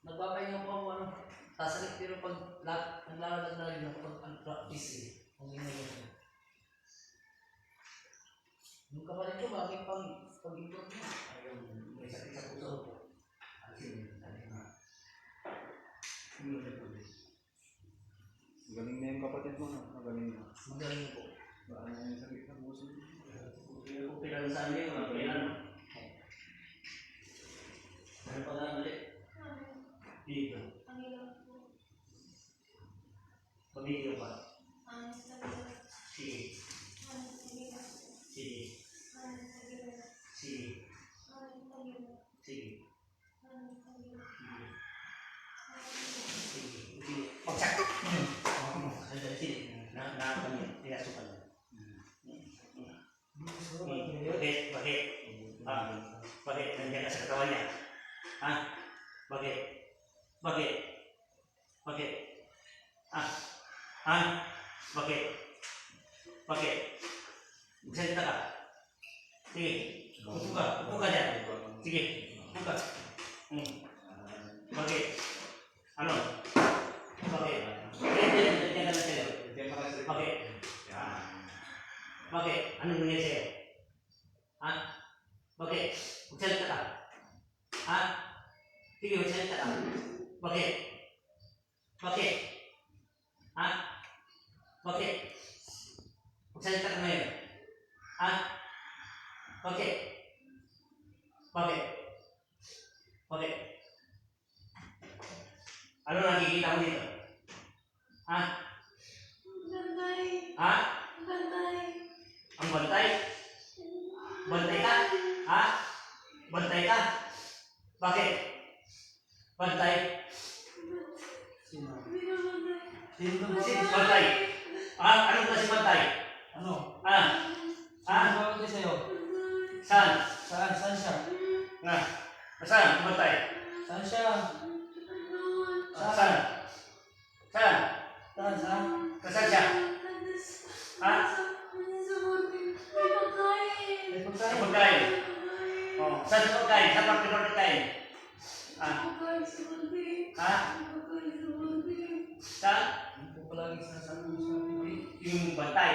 Nagpapahinga po ako sasalit pero pag naglalagad na rin ako pag practice kung ginagawa. Yung kapatid ko, bakit pag-improve mo? Ayun, may sakit sa puso ko. Galing na yung kapatid mo, no? Magaling na. Magaling po. Baan na yung sakit sa puso? Pero sa amin, kailan? Ano pa nga ulit? Dito. Pag-video pa. Sige. Sige. Sige. Sige. Pagsak! Tinasukan niya. Bakit? Bakit? Nandiyan ka sa katawan niya? Ha? Bakit? Bakit? Bakit? Bakit? Bakit? Magsalita ka. Sige. Upo ka dyan. Sige. Upo ka. Bakit? Ano? Bakit? Diyan ka lang sa'yo. Bakit? Bakit? Anong nangyari sa'yo? Ha? Bakit? Magsalita ka. Ha? Sige, magsalita ka. Bakit? Bakit? Ha? Bakit? Magsalita ka ngayon. Ha? Bakit? Bakit? Bakit? Ano nakikita mo dito? Ha? Bantay. Ha? Bantay. Ang bantay? Bantay ka? Ha? Bantay ka? Bakit? Bantay? Sino? Binabantay. Sino ba? Bantay? Anong klase bantay? Ano? Saan? Ano ba sa'yo? Saan? Saan siya? Saan? Bantay? Saan siya? Saan? Saan? Saan? Kasaan siya? Ha? May Sa pagkain. pagkain. Oh, saan sa pagkain? Sa pagkain? Ha? Saan? Hindi ko palagi sinasabi mo sa bibig. Yung bantay.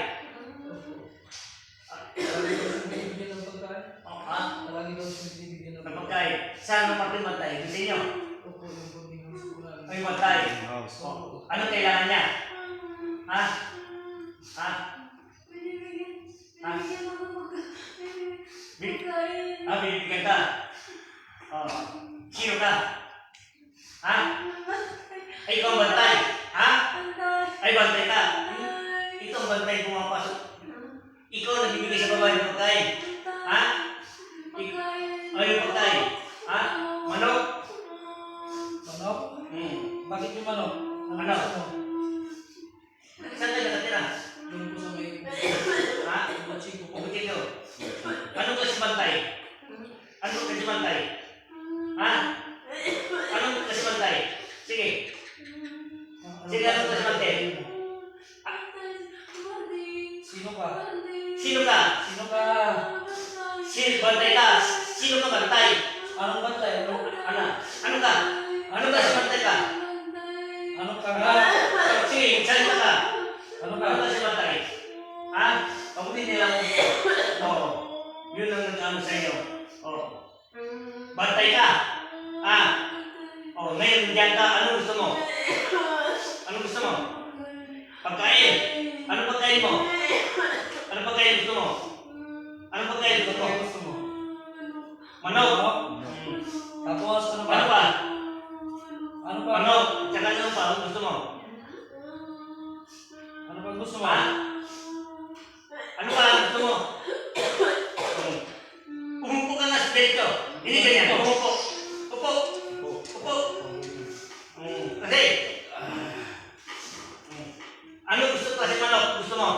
Palagi daw siya binibigyan ng pagkain. Ha? Palagi daw siya binibigyan ng Ng pagkain. Saan ang parte ng bantay? Gusto niyo? Opo, yung pagiging gusto ko lang. Ay, bantay. Oh, anong kailangan niya? Ha? Ha? Bibigyan ka. Oh. Sino ka? Ha? Ay, ikaw ang bantay. Ha? Ay, bantay ka. Ito ang bantay pumapasok. Ikaw nagbibigay sa babae ng pagkain. Ha? Ay, yung pagkain. Ha? Manok? Manok? Bakit yung manok? Ano? Saan ka nakatira? Doon po sa may... Ha? Pagkito. Anong kasi bantay? Anong kasi bantay? Ha? Anong kasi bantay? Sige. Sige, anong kasi bantay? Sino ka? Sino ka? Sino ka? Bantay ka. Sino ka bantay? Anong bantay? Ano? Ano ka? Ano ka sa bantay ka? Ano ka Ha? nga? Sige, salita ka. Ano Ano ka? ka sa bantay? Ha? Mabuti nila mo. Oo. Yun ang nag-ano sa iyo. Oo. Bantay ka. Ha? Oo, ngayon diyan ka. Ano gusto mo? Ano gusto mo? Pagkain. Ano pagkain mo? Ano pagkain gusto mo? Ano pagkain gusto mo? Ano gusto mo? Manok. Tapos ano pa? Ano pa? Ano pa? Manok. Tsaka ano pa? Ano gusto mo? Ano pa gusto mo? Ha? Ano pa gusto mo? Umupo ka nga sa dito. Hindi ganyan. Umupo. Upo. Upo. Kasi. Ano gusto kasi manok? Gusto mo?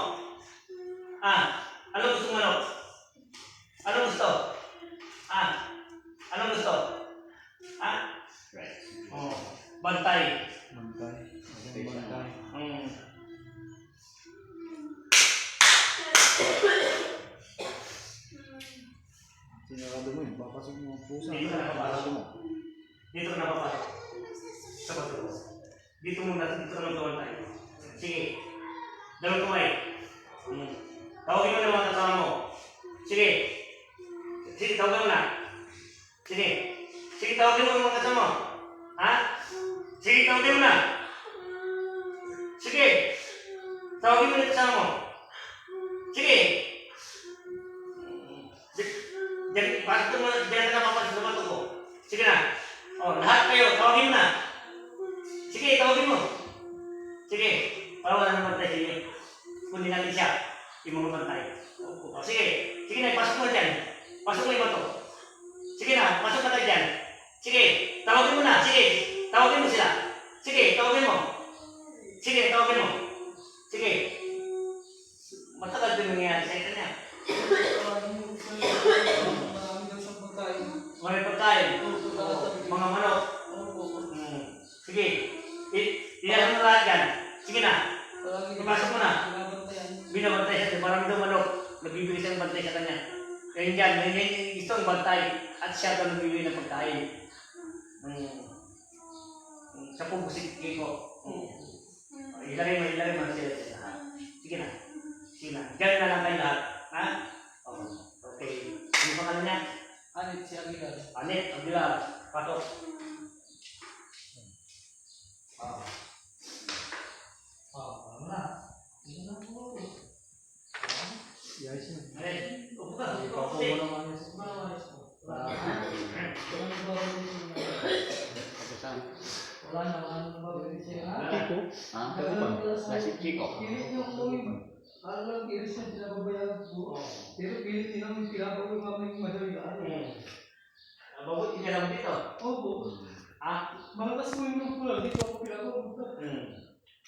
Ano gusto manok? Ano gusto? Ano gusto? Oh. Bantay. Bantay. Bantay. Sinarado mo yun, papasok mo ang pusa. Dito ka nakapasok mo. Dito ka nakapasok. Sa bato. Dito muna. Dito naman gawin tayo. Sige. Dalawang kamay. Tawagin mo na mga kasama mo. Sige. Sige, tawagin mo na. Sige. Sige, tawagin mo na mga kasama mo. Ha? Sige, tawagin mo na. Sige. Tawagin mo na kasama mo. Sige. Diyan, pasok mo, diyan ka napapasok sa bato ko. Sige na. O, lahat kayo, tawagin mo na. Sige, tawagin mo. Sige. Para wala nang bantay sa inyo. Kunin natin siya. Yung mga bantay. O, sige. Sige na, pasok mo dyan. Pasok mo yung bato. Sige na, pasok na tayo dyan. Sige, tawagin mo na. Sige, tawagin mo sila. Sige, tawagin mo. Sige, tawagin mo. Sige. Matagal din nangyayari sa kanya. Marami daw siyang pagkain. Mga pagkain. Mga manok. Sige. Iyan mo lahat dyan. Sige na. Ipasok mo na. Binabantay siya. Marami daw manok. Nagbibigay siya ng bantay sa kanya. Kaya dyan, may gusto ang bantay. At siya daw nagbibigay ng pagkain. Sa pupusik ko. Ilagay mo sila sa lahat. Sige na. Sige na. Diyan na lang kayo lahat. Ha? Okay. Ano pangalan niya? Anit si Aguilar. Anit, Aguilar. Patok. Ano na? Ano na po? Yes, yun. Anit, upo ka. Hindi Upo pa po ka. mo naman yun. Wala na, ano ba siya? Chico? Nasi Chico. Pilit yung uwing. Ano lang, pilit siya pinababayaan po. Pero pilit din ang pinababayaan mamay madali. Mabuti niya lang dito. Opo. Malakas po yung pula. Dito ako pinababayaan.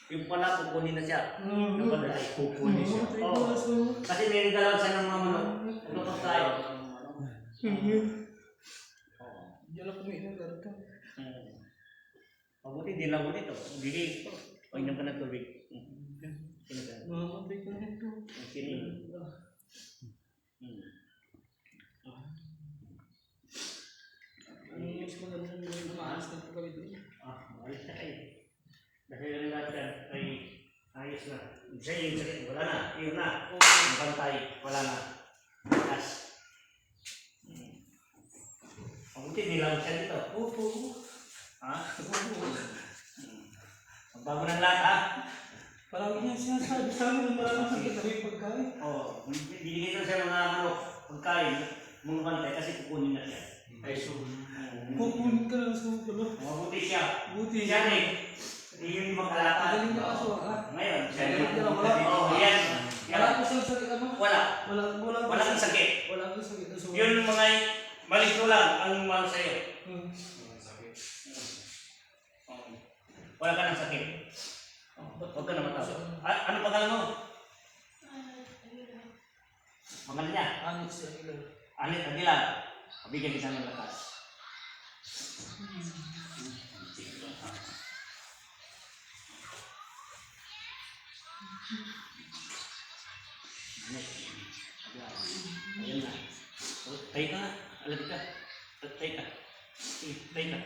Yung pala, kukunin na siya. Ng bantay. Kukunin siya. Oo. Kasi may regalaw siya ng mga manok. Ano pa tayo? Diyan ako may ilang garta. Mabuti, di lang mo dito. Bili. Pag-inom ka ng tubig. Sino ka? Mamamatay ka na ito. Sino? Ano yung mas maganda yung maalas na pagkawin doon? Alis na kayo. Dahil rin natin ay ayos na. Sa'yo yung sakit, wala na. Yun na. Ang bantay, wala na. Bukas. Mabuti, di lang siya dito. Opo. Magbago ng lahat, ha? Palagi niya sinasabi sa amin na maraming sakit na may pagkain. Oo. Binigyan ko siya mga manok, pagkain, mga bantay, kasi kukunin na siya. Ay, so. Kukunin ka lang sa ulo. Mabuti siya. Buti. Siya rin. Hindi yung magkalakad. Magaling na aso Ngayon, siya Magaling rin. na, wala. Oo, yan. Wala ko siyang sakit ano? Wala. Wala Walang sakit. Wala ko sakit na suwa. Yun mga malis mo lang ang mahal sa'yo. Wala ka ng sakit. Huwag ka na matapos. Ano pangalan mo? Pangalan niya? Anit si Aguilar. Anit Aguilar. Pabigyan kita ng lakas. Anit Aguilar. Ayun na. Tayo ka nga. Alam ka. Tatay ka. Sige, tatay ka.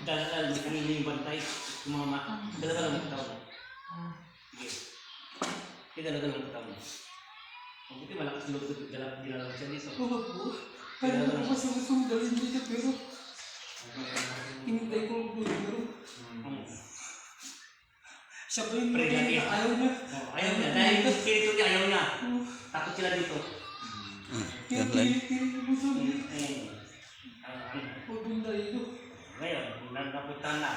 Dala-dala, may kanina yung bantay. Sumama. Dala-dala mo tao. Sige. Sige, dala-dala mo tao. Mabuti malakas ang loob ko. Dala siya dito. Oo po. Kaya na po kasi gusto mong dalhin dito pero hinintay ko po pero siya ba yung Pre-gabi. ayaw niya. Ayaw niya. Dahil yung spirito niya, ayaw niya. Takot sila dito. Kaya pilit-pilit mo sa mga Ano? pupunta dito. Ngayon, napunta na.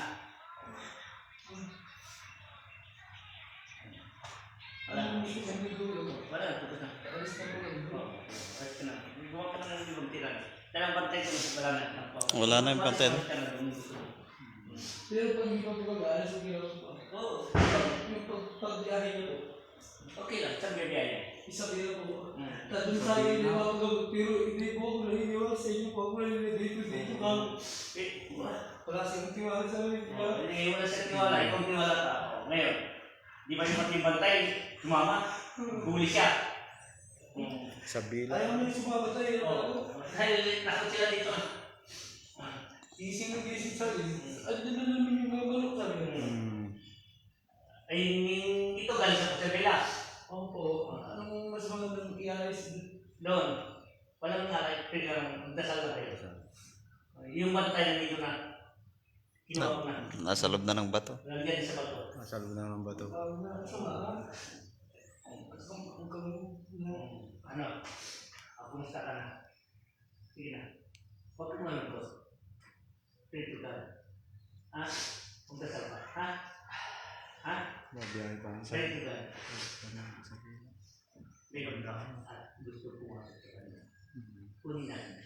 Wala. Gusto kami doon. Wala, tapos na. Alis na po kami. Oo, ayos ka na. Gumawa ka na ng ibang tira. Dalang bantay ko, wala na. Wala na yung bantay. Pero pag hindi pa po mag-aalis, okay lang po. Oo. Yung pag-biyahe niyo po, Okay lang, sabi niya. isa bila po. Tatun tayo hindi makakagod, pero hindi po ako naniniwala sa inyo po ako dito kami. Wala siyang tiwala sa amin. Hindi, wala siya tiwala. Ikaw tiwala ka. Ngayon, di ba yung pati bantay, sumama, huli siya. Sa bila. Ayaw mo yung sumabatay. Dahil takot sila dito. Gising na gising sa akin. At doon na namin yung mga manok sa amin. Ay, ito galing sa Pasabela. Opo, anong mas magandang i-ayos Doon. Walang nga, magdasal na tayo. Yung bantay nandito na. Kinuha ko na. Nasa loob na ng bato. Lalagyan sa bato. Nasa loob na ng bato. Ano? Kumusta ka na? Sige na. Huwag ka naman bro. Pwede ka. Ha? Magdasal ka. Ha? Ha? Mabiyahe pa sa Pwede ka. Meron ka. At gusto ko pumasok sa kanya. Kunin natin.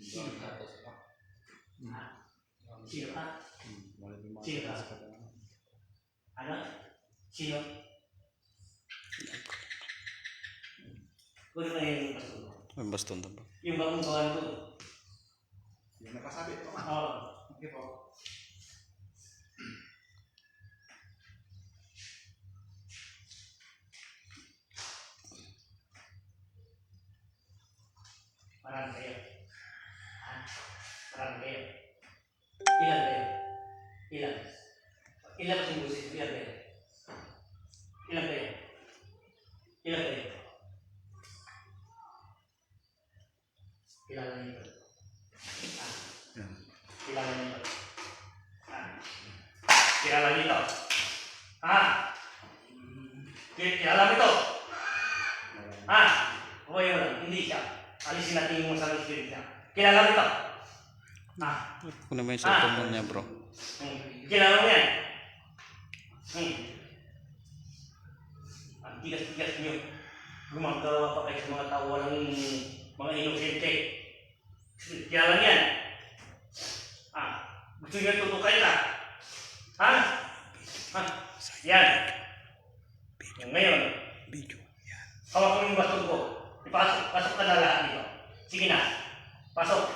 Sino ka? Ha? Sino ka? Sino ka? Ano? Sino? Kunin mo yung baston mo. May baston na ba? Yung bagong gawa ko. Yung nakasabit pa. Oo. Okay po. Marami kayo. Ha? Marami kayo. Ilan kayo? Ilan? Ilan ba yung busis? Ilan kayo? Ilan kayo? Ilan kayo? Kilala niyo ito. Kilala niyo ito. Kilala niyo ito. Kilala niyo ito. Huwag mo lang. Hindi siya. Alisin natin yung masamang spirit niya. Kilala mo ito? Kunin mo yung cellphone mo niya, bro. Kilala mo yan? Ang tigas-tigas niyo. Gumagawa pa kayo sa mga tao walang mga inosente. Kilala niyo yan? Gusto niyo tutukan ka? Yan. Ngayon, hawak mo yung baston ko. Pasok ka na lahat dito. Sige na. Pasok.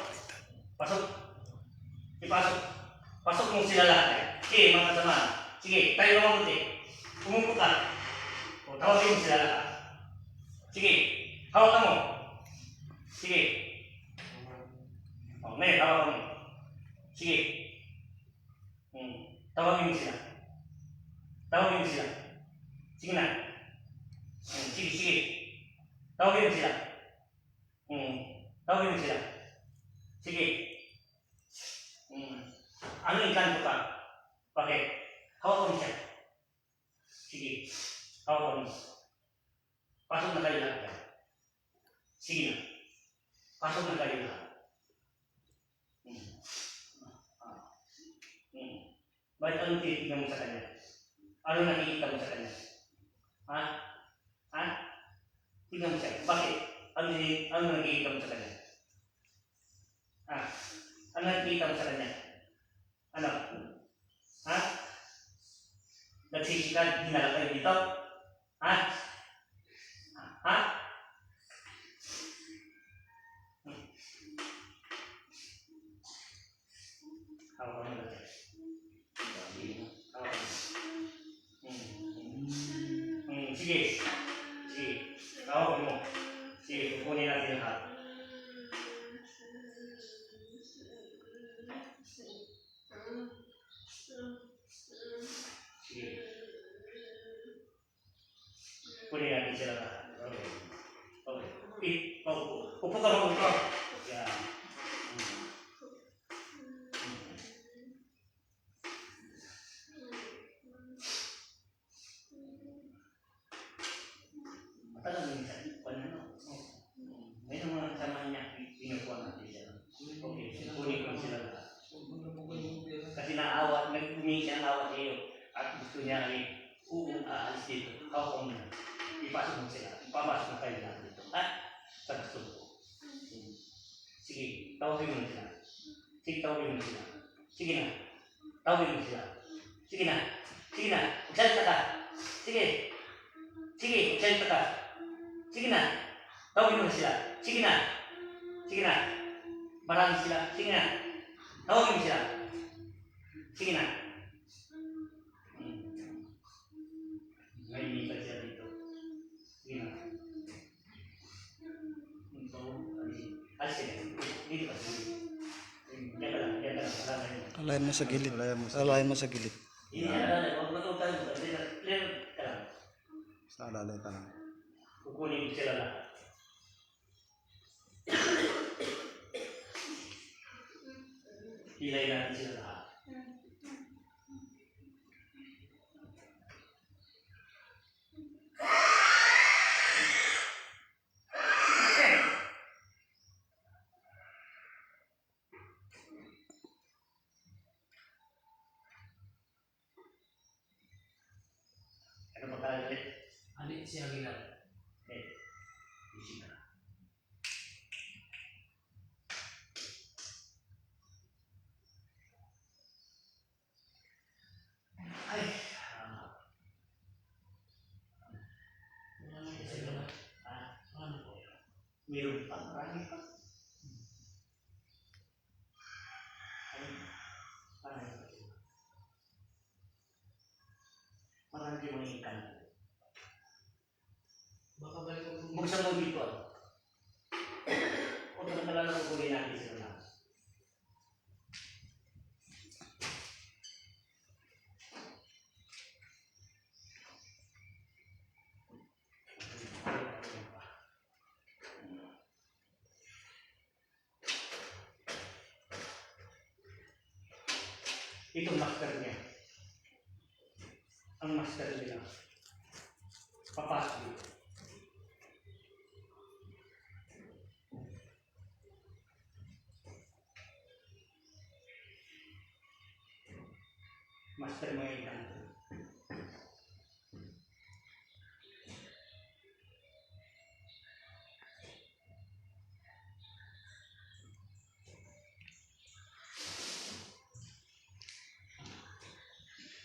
Pasok mo sila lahat. Sige, mga kasama. Sige, tayo na mabuti. Umupo ka. Tawagin mo sila lahat. Sige, hawakan mo. Sige. Ngayon, hawakan mo. Sige. Tawagin mo sila. Sige na. Sige. Tawagin mo sila. Sige. Ano yung kanto ka? Bakit? Hawakan mo siya. Sige. Hawakan mo. Pasok na kayo lahat. Sige na. Pasok na kayo lahat. Bakit anong tinitignan mo sa kanya? Ano nakikita mo sa kanya? Tingnan mo siya. Bakit? Ano nakikita mo sa kanya? Ano nakikita mo sa kanya? Ano? Nagsisikad, dinala kayo dito? Hawakan mo natin. Hawakan Sige. Sige. Tawagin mo. Sige, kukunin natin lahat. Sige. Kunin natin sila lahat. Okay. Okay. Upo ka lang, upo ka. Yan. Matagal minsan. May mga kasama niya, pinukuha natin siya. Okay, kunin ko sila lahat. Kasi naawa, nag-umingi siya ng awa sa iyo. At gusto niya ay aalis dito. Kaupo mo na. Ipasok mo sila. Ipapasok na kayo lahat dito. Sa gusto mo. Sige, tawagin mo sila. Sige, tawagin mo sila. Sige na. Tawagin mo sila. Sige na. Sige na. Magsalita ka. Sige. Sige, magsalita ka. Sige na. Tawagin mo sila. Sige na. Sige na. Marami sila. Sige na. Tawagin mo sila. Sige na. May initan siya dito. Sige na. So, alis ka na. Dito ka. Diyan ka lang. Diyan ka lang. Alayan mo sa gilid. Alayan mo sa- Alayan mo sa gilid. Hindi na. Huwag tayo. Clear ka lang. Sa alalay ka lang. Kukunin ko sila lahat. Hilay natin sila lahat. Ano ba kaya ulit? Adik si Aguilar. Isi ka. Ay, meron pa, marami pa. Ay, marami pa. Marami mga ikan. Baka balik ako. Buksan mo dito. O talaga kukunin natin sila lahat. Ito master niya. Ang master nila. Papasok dito. Master mo yung kanto.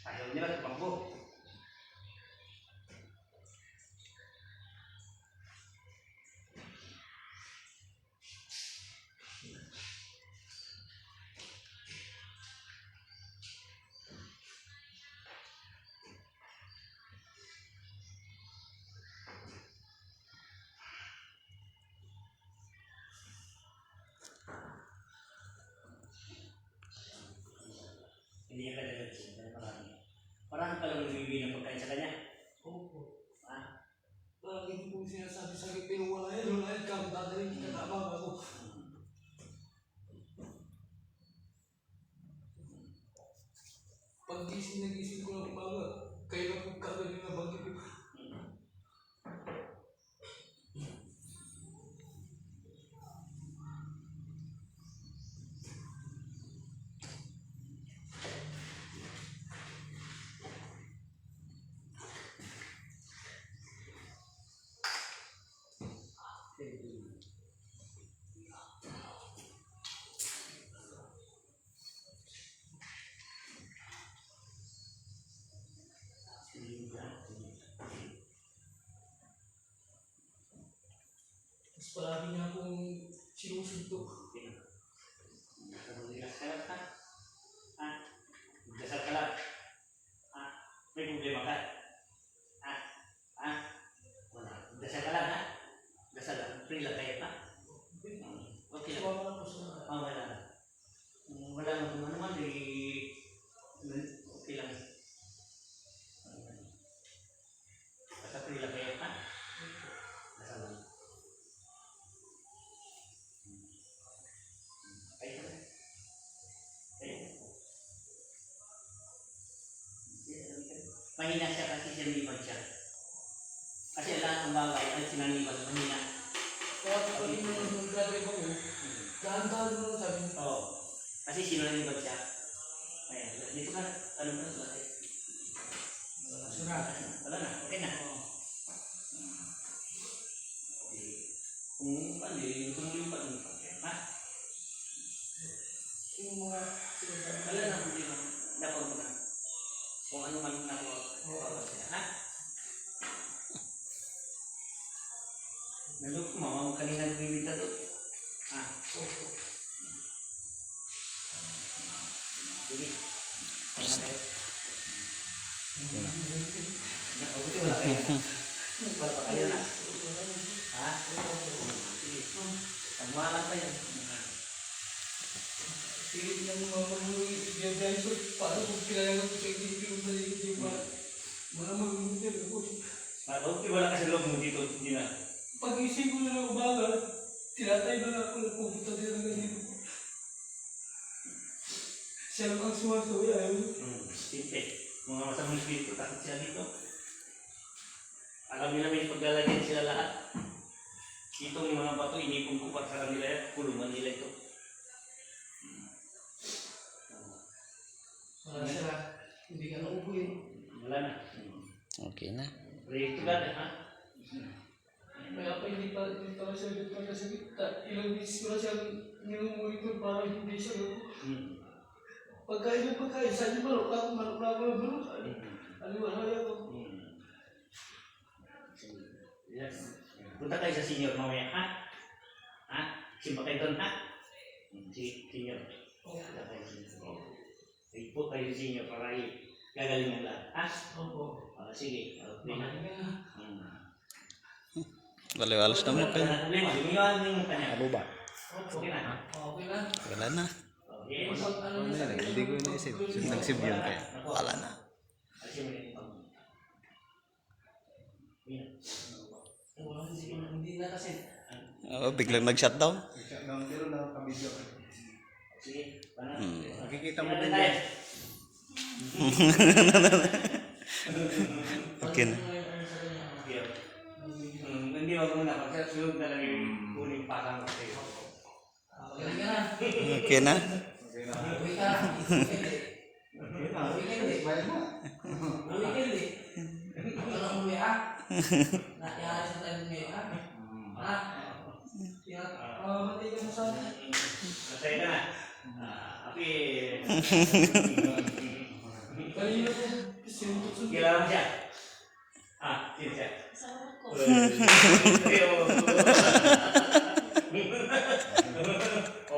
Ayaw nila tumakbo. Hindi ka dalagat siya, dahil marami. Marami palang nagbibigay ng pagkain sa kanya. Opo. Ah, Lagi po sinasabi sa akin, pero wala yan kami dadalhin kita tabang ako. Nagising ko ng umaga, kaya po kagad yung nabanggit ko. Mas palagi niya akong sinusuntok. Dasal ka lang. May problema ka. Mahina siya kasi sinanibag siya. Kasi lahat ng bagay ay sinanibag, mahina. Kaya pag yung grabe ko, dahan-dahan mo lang sabi. Oo. Kasi sinanibag siya. Ayan, dito ka, ano na, bakit? Sira. Wala na, okay na. Kung ano eh, kung yung ha? Yung mga sinasabi. Wala na, problema. Dapat mo na. Kung ano man nakuha, ha? Nalok ko, mama mo kanina nagbibita doon. Ha? Sige. Ano na kayo? Nakabuti wala kayo. Wala pa kayo na. Ha? Sige. Pagmalang kayo. Sige, yung mga pag-ibigay ko, paano kung kailangan ko sa ibigay ko hindi ba? Mga mag-ibigay ko. Okay, wala ka sa loob mo dito. Hindi na. Pag-isip ko na ng umaga, tinatay na ako na pupunta din ng ganito. Siya lang ang sumasawi, ayaw. Sinte. Mga masamang espiritu, takot siya dito. Alam nila may paglalagyan sila lahat. Itong mga bato, inipon ko para sa kanila yan. Kulungan nila ito. Wala siya, hindi ka naupuin. Wala na. Okay na. Proyekto lang, ha? Kaya pa hindi pa siya nagpagkasakit. Ilang beses ko na siya nilumuli ko para hindi siya loko. Pagkain ng pagkain, saan yung balok ako, manok na ako ng balok. Aliwan ko. Yes. Punta tayo sa senior mamaya, ha? Ha? Simpa kayo doon, ha? Si senior. Punta tayo sa senior. Ipot tayo sa senior para gagalingan lahat, ha? Opo. Sige. Makaling ka na. Baliwalas na mo kayo. Problema, lumiwan mo yung kanya. Ano ba? Opo. Okay na, ha? Okay na. Wala na. Okay. Ano na sa Hindi ko naisip. Nagsib yun kaya. Wala na. Hindi na kasi. Oo, biglang nag-shutdown. Meron na ka-video. Sige, paano? Nakikita mo din tayo. yan. Okay na. Hindi wag muna. Pagkasunod na lang yung kuning pasang ko sa'yo. Magaling ka na. Okay na. Uwi ka. Weekend eh. Weekend eh. Ano umuwi ah? Naialis na tayo ngayon ah? Ha? Kaya, matay ka mo sana. Masaya ka na. Api. Kanina po, sinutut-sut. Kailangan mo siya. Sino siya? Kasama ko.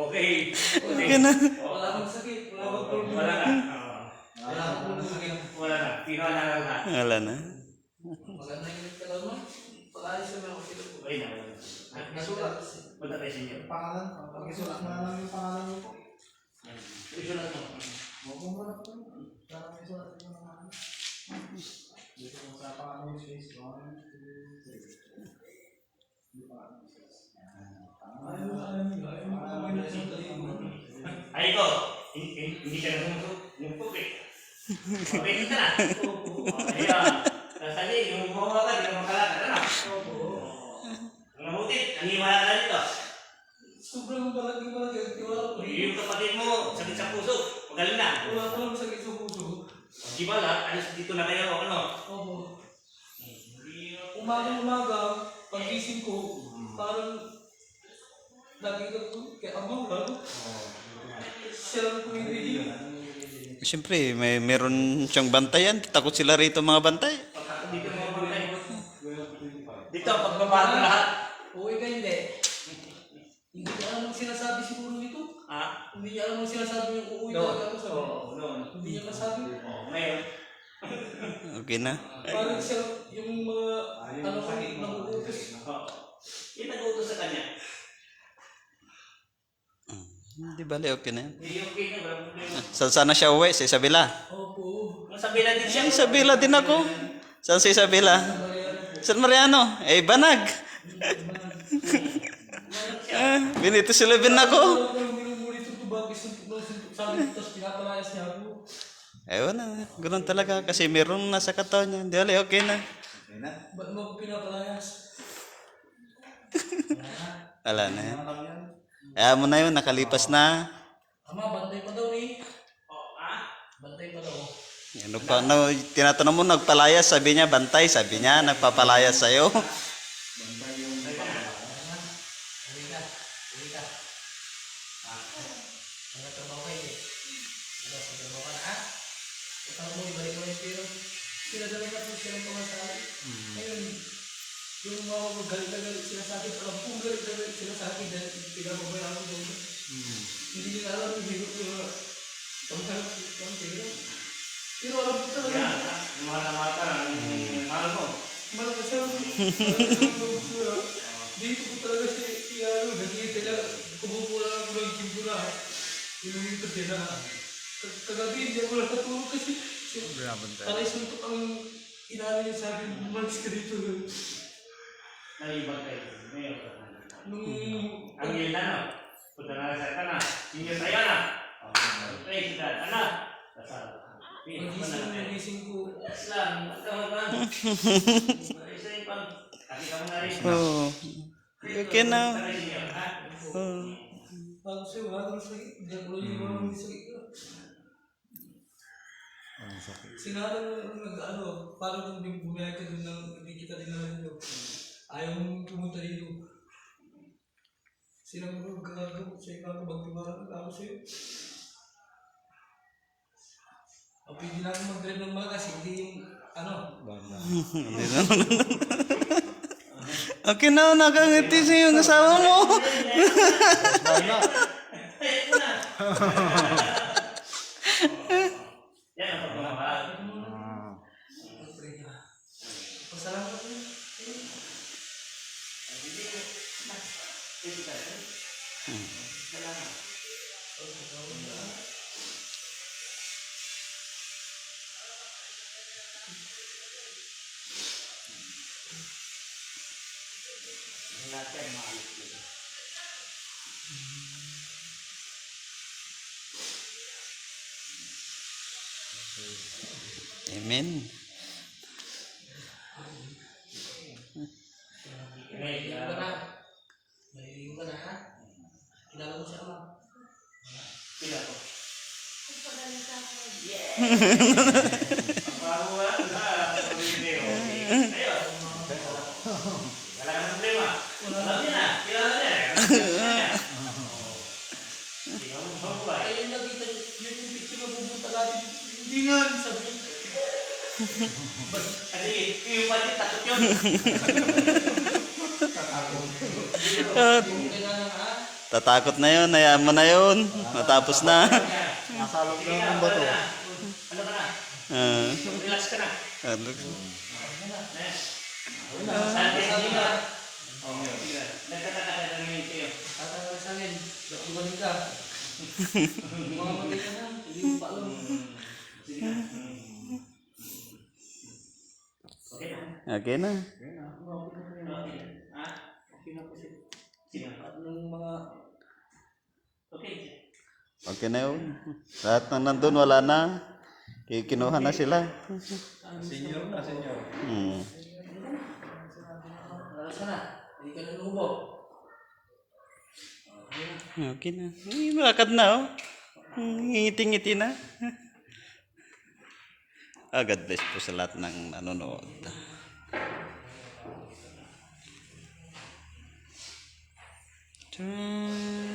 Okay. Okay na. Wala akong sakit. Wala akong problema. Wala na. Wala akong problema. Wala na. Pinuha na lang na. Wala na. Maganda yung nagkalaw mo. Pag-alis naman ako sila po. Okay na. Nasulat. Punta tayo sa inyo. Pangalan. Pag-isulat mo na lang yung pangalan mo po. Isulat mo. Huwag mo muna po. Para may sulat yung pangalan. Dito mo sa pangalan yung space. 1, 2, 3. Hindi pa ano yung space. Ay, ito. Hindi siya nagmumukok eh. Okay, dito na. Ayun. Nasali, yung bumawa ka, di ka makalakad. Ano? Ang mabuti, naniwala ka na dito. Sobrang balag-balag. Tiwala ko. Yung kapatid mo, sakit sa puso. Magaling na. Wala ko lang sakit sa puso. Di ba lahat? Alis dito na kayo, ano? Opo. Umaga, pag-isip ko, parang nakita ko kay Amang lang. Siya lang po hindi. Siyempre, meron siyang bantayan. Takot sila rito mga bantay. Dito mga bagay. Dito, pagbabago lahat. Uwi ka hindi. Hindi niya alam ang sinasabi siguro nito. Hindi niya alam ang sinasabi yung uuwi talaga ako sa noon. Hindi niya masabi. Ngayon. Okay na. Parang siya yung mga ano ko nag-uutos. Yung nag-utos sa kanya. Di bali, okay na yan. Hindi okay na, walang problema. Sana siya uwi? Sa Isabela? Opo. Masabi lang din siya. Sa Isabela din ako. Saan si Isabela? San Mariano? Banag. Benito Silvin ako. Parang minumuli ito bakit suntok ng suntok sa akin tapos pinapalayas niya ako. Ewan na, ganun talaga kasi meron nasa katawan niya. Di wala, okay na. Okay na. Ba't mo ako pinapalayas? Wala na yan. Ano lang yan? Kaya mo na yun, nakalipas na. Ama, bantay pa daw eh. Oh, ha? Bantay pa daw. Ano pa, no, tinatanong mo, nagpalayas, sabi niya, bantay, sabi niya, nagpapalayas sa'yo. Bantay yung Uwi ka. Uwi ka. Nagtatrabaho kayo eh. Nagtatrabaho ka na ha? Utang mo, ibalik mo yung pero sinadala na po siya ng pamasahe. Ngayon, yung mga galit na galit sila sa akin, alam kong galit na galit sila sa akin dahil pinababayaan ko doon. Hindi nila alam yung hirap ko na pangkarap ng pera. Pero alam ko talaga. Yan, mahal na mahal ka. Mahal mo. Malakas siya. Dito ko talaga siya, nagkita na, kumupula ako ng kimbo na. Inumin ko siya na. Kagabi, hindi ako nakatulog kasi parang suntok ang inano niya sa akin, umalis ka dito. Nalibag kayo. Ngayon ka. Nung Ang yun na, no? Punta na sa ka na. Senior tayo na. Okay, kita. Ano? Kasal. nagising ko, Islam, magkawag ka. Isa yung pang... Kasi ka mo na rin. Oo. Okay na. Oo. bago siya, wala kang sakit. Hindi ako lang yung mga sakit ko. Sinara mo nag-ano, parang kung bumiyay ka doon ng hindi kita dinala dito. Ayaw mong pumunta dito. Sinang mo gagawin sa'yo ka magtiwala ng ako sa'yo. O pwede lang mag-drive ng mga kasi hindi yung ano. Okay na, nakangiti sa yung asawa mo. Yan ang pagmamahal. Pasalamat mo. Amen. Nahihiliw ka na. Nahihiliw ka na ha? Kilala mo si Ama. Sila ko. Pagpagalit ako. Bago wala na. Video. Ayun. Wala kang problema. Alam niya na. Kilala niya. Hindi ka mo mabuhay. Ayun nakita yun yung picture na pupunta natin. Hindi nga, sabi niya. Kasi yung pati takot yun. Yung kailangan ha? Tatakot na yun, hayaan mo na yun. Matapos na. Nasa loob lang ng bato. Ano ka na? Relax ka na. Ano? Sabi ka. Nagkataka na ngayon kayo. Tatanggal sa akin. Nakubaling ka. Mga matay ka na. Hindi mo pa alam. Sige na. Okay na. Okay na. Ha? Okay na po siya. Sige na. Nung mga Okay. Okay na yun. Lahat na nandun, wala na. Kikinuha na sila. Senior na, senior. alas ka na. Hindi ka na lumubog. Okay na. Lakad na, oh. Ngiti-ngiti na. God bless po sa lahat ng nanonood. Tara.